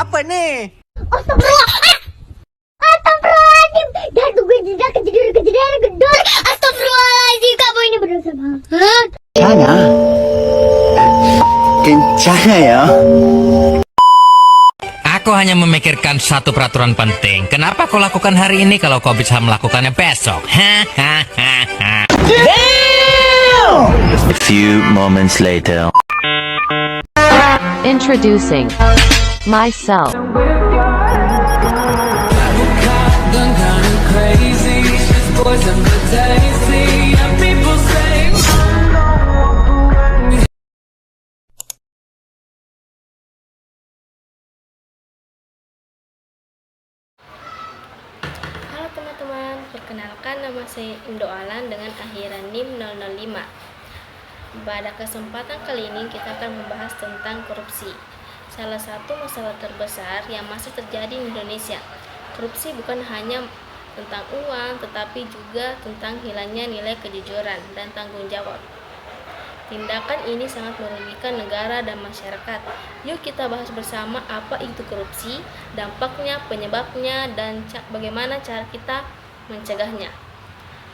Apa nih? Astagfirullah. Astagfirullahaladzim. Dah tunggu jeda kejadian gedor. Astagfirullahaladzim, kamu ini berdosa banget. Kencana. Kencana ya. Aku hanya memikirkan satu peraturan penting. Kenapa kau lakukan hari ini kalau kau bisa melakukannya besok? A few moments later. Introducing myself. Halo teman-teman, perkenalkan nama saya Indo Alan dengan akhiran NIM 005. Pada kesempatan kali ini kita akan membahas tentang korupsi. Salah satu masalah terbesar yang masih terjadi di Indonesia. Korupsi bukan hanya tentang uang, tetapi juga tentang hilangnya nilai kejujuran dan tanggung jawab. Tindakan ini sangat merugikan negara dan masyarakat. Yuk kita bahas bersama apa itu korupsi, dampaknya, penyebabnya, dan bagaimana cara kita mencegahnya.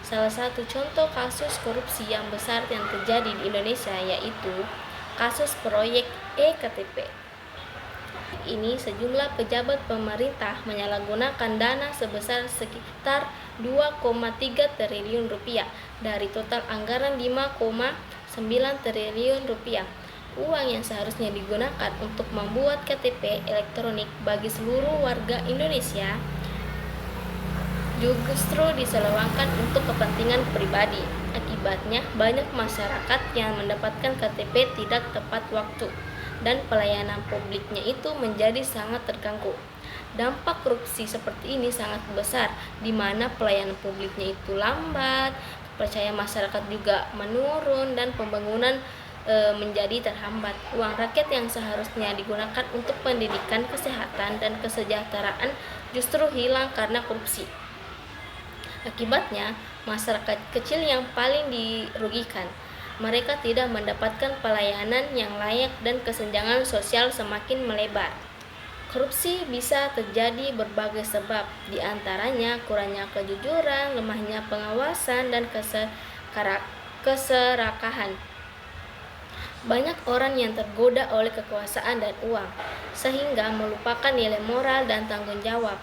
Salah satu contoh kasus korupsi yang besar yang terjadi di Indonesia yaitu kasus proyek EKTP. Ini sejumlah pejabat pemerintah menyalahgunakan dana sebesar sekitar 2,3 triliun rupiah dari total anggaran 5,9 triliun rupiah. Uang yang seharusnya digunakan untuk membuat KTP elektronik bagi seluruh warga Indonesia justru diselewengkan untuk kepentingan pribadi. Akibatnya, banyak masyarakat yang mendapatkan KTP tidak tepat waktu dan pelayanan publiknya itu menjadi sangat terganggu. Dampak korupsi seperti ini sangat besar, di mana pelayanan publiknya itu lambat, kepercayaan masyarakat juga menurun, dan pembangunan menjadi terhambat. Uang rakyat yang seharusnya digunakan untuk pendidikan, kesehatan, dan kesejahteraan justru hilang karena korupsi. Akibatnya, masyarakat kecil yang paling dirugikan. Mereka tidak mendapatkan pelayanan yang layak dan kesenjangan sosial semakin melebar. Korupsi bisa terjadi berbagai sebab, di antaranya kurangnya kejujuran, lemahnya pengawasan, dan keserakahan. Banyak orang yang tergoda oleh kekuasaan dan uang, sehingga melupakan nilai moral dan tanggung jawab.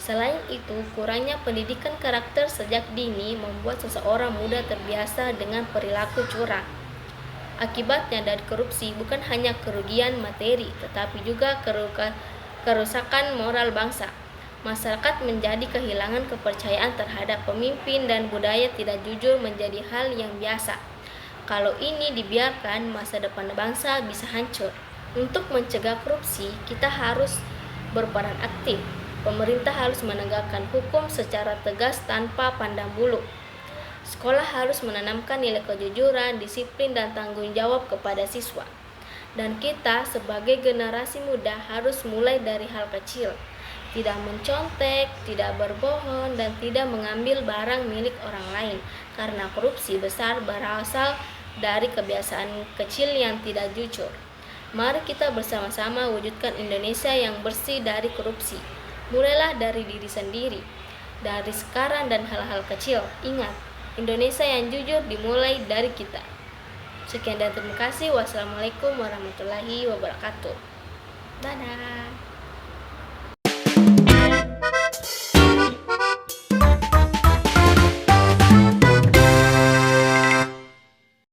Selain itu, kurangnya pendidikan karakter sejak dini membuat seseorang mudah terbiasa dengan perilaku curang. Akibatnya dari korupsi bukan hanya kerugian materi, tetapi juga kerusakan moral bangsa. Masyarakat menjadi kehilangan kepercayaan terhadap pemimpin dan budaya tidak jujur menjadi hal yang biasa. Kalau ini dibiarkan, masa depan bangsa bisa hancur. Untuk mencegah korupsi, kita harus berperan aktif. Pemerintah harus menegakkan hukum secara tegas tanpa pandang bulu. Sekolah harus menanamkan nilai kejujuran, disiplin, dan tanggung jawab kepada siswa. Dan kita sebagai generasi muda harus mulai dari hal kecil. Tidak mencontek, tidak berbohong, dan tidak mengambil barang milik orang lain. Karena korupsi besar berasal dari kebiasaan kecil yang tidak jujur. Mari kita bersama-sama wujudkan Indonesia yang bersih dari korupsi. Mulailah dari diri sendiri, dari sekarang dan hal-hal kecil. Ingat, Indonesia yang jujur dimulai dari kita. Sekian dan terima kasih. Wassalamualaikum warahmatullahi wabarakatuh. Dadah.